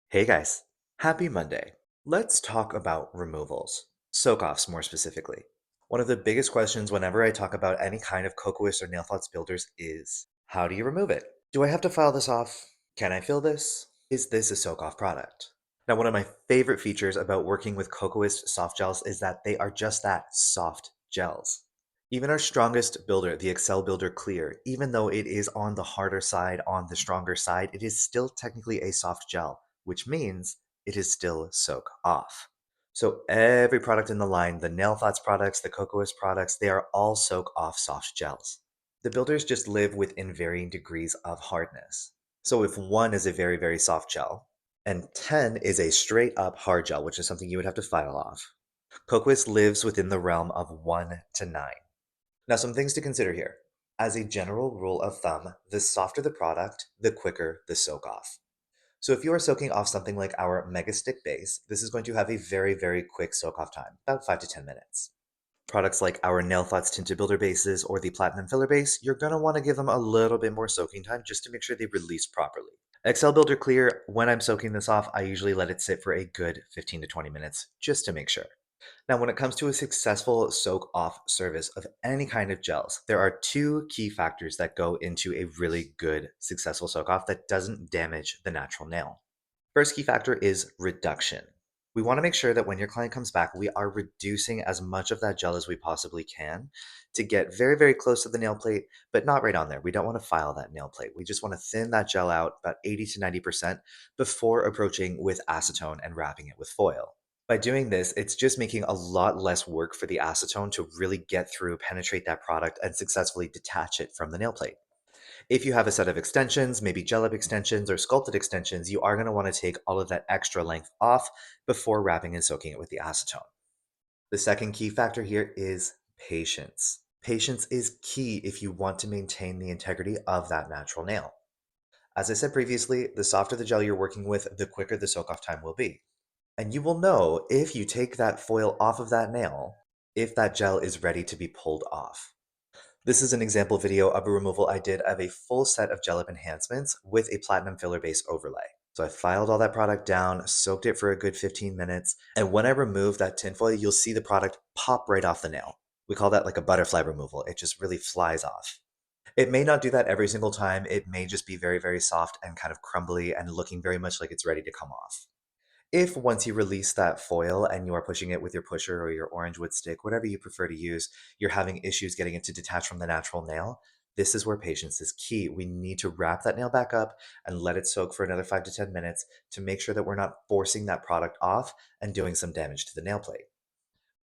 Hey guys, happy Monday. Let's talk about removals, soak offs more specifically. One of the biggest questions whenever I talk about any kind of Kokoist or nail thoughts builders is how do you remove it? Do I have to file this off? Can I fill this? Is this a soak off product? Now, one of my favorite features about working with Kokoist soft gels is that they are just that soft gels. Even our strongest builder, the Excel Builder Clear, even though it is on the harder side, on the stronger side, it is still technically a soft gel, which means it is still soak off. So every product in the line, the Nail Thoughts products, the Kokoist products, they are all soak off soft gels. The builders just live within varying degrees of hardness. So if 1 is a very, very soft gel, and 10 is a straight up hard gel, which is something you would have to file off, Kokoist lives within the realm of 1 to 9. Now, some things to consider here. As a general rule of thumb, the softer the product, the quicker the soak off. So if you are soaking off something like our Mega Stick base, this is going to have a very, very quick soak off time, about 5 to 10 minutes. Products like our Nail Thoughts Tinted Builder bases or the Platinum Filler base, you're going to want to give them a little bit more soaking time just to make sure they release properly. Excel Builder Clear, when I'm soaking this off, I usually let it sit for a good 15 to 20 minutes just to make sure. Now, when it comes to a successful soak off service of any kind of gels, there are two key factors that go into a really good successful soak off that doesn't damage the natural nail. First key factor is reduction. We want to make sure that when your client comes back, we are reducing as much of that gel as we possibly can to get very, very close to the nail plate, but not right on there. We don't want to file that nail plate. We just want to thin that gel out about 80 to 90% before approaching with acetone and wrapping it with foil. By doing this, it's just making a lot less work for the acetone to really get through, penetrate that product, and successfully detach it from the nail plate. If you have a set of extensions, maybe gel-up extensions or sculpted extensions, you are going to want to take all of that extra length off before wrapping and soaking it with the acetone. The second key factor here is patience. Patience is key if you want to maintain the integrity of that natural nail. As I said previously, the softer the gel you're working with, the quicker the soak-off time will be. And you will know if you take that foil off of that nail, if that gel is ready to be pulled off. This is an example video of a removal I did of a full set of gel-up enhancements with a platinum filler base overlay. So I filed all that product down, soaked it for a good 15 minutes, and when I remove that tinfoil, you'll see the product pop right off the nail. We call that like a butterfly removal. It just really flies off. It may not do that every single time. It may just be very, very soft and kind of crumbly and looking very much like it's ready to come off. If once you release that foil and you are pushing it with your pusher or your orange wood stick, whatever you prefer to use, you're having issues getting it to detach from the natural nail, this is where patience is key. We need to wrap that nail back up and let it soak for another 5 to 10 minutes to make sure that we're not forcing that product off and doing some damage to the nail plate.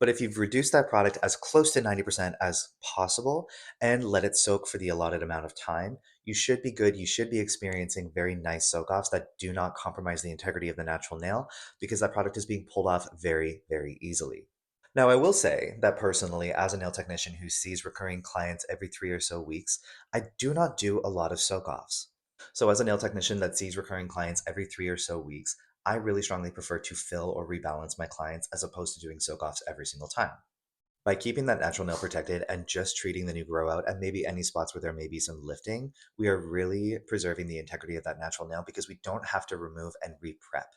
But if you've reduced that product as close to 90% as possible and let it soak for the allotted amount of time, you should be good. You should be experiencing very nice soak offs that do not compromise the integrity of the natural nail because that product is being pulled off very, very easily. Now, I will say that personally, as a nail technician who sees recurring clients every 3 or so weeks, I do not do a lot of soak offs. So, as a nail technician that sees recurring clients every 3 or so weeks, I really strongly prefer to fill or rebalance my clients as opposed to doing soak offs every single time. By keeping that natural nail protected and just treating the new grow out and maybe any spots where there may be some lifting, we are really preserving the integrity of that natural nail because we don't have to remove and re-prep.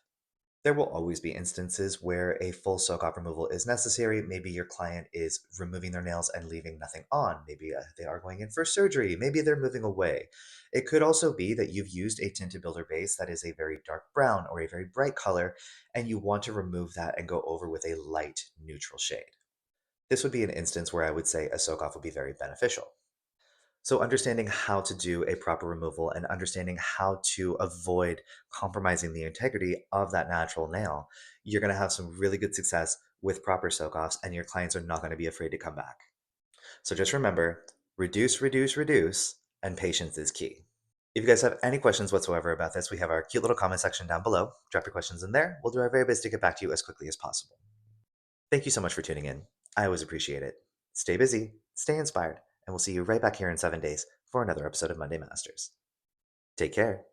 There will always be instances where a full soak off removal is necessary. Maybe your client is removing their nails and leaving nothing on. Maybe they are going in for surgery. Maybe they're moving away. It could also be that you've used a tinted builder base that is a very dark brown or a very bright color, and you want to remove that and go over with a light neutral shade. This would be an instance where I would say a soak off would be very beneficial. So, understanding how to do a proper removal and understanding how to avoid compromising the integrity of that natural nail, you're going to have some really good success with proper soak offs, and your clients are not going to be afraid to come back. So, just remember reduce, reduce, reduce, and patience is key. If you guys have any questions whatsoever about this, we have our cute little comment section down below. Drop your questions in there. We'll do our very best to get back to you as quickly as possible. Thank you so much for tuning in. I always appreciate it. Stay busy, stay inspired, and we'll see you right back here in 7 days for another episode of Monday Masters. Take care.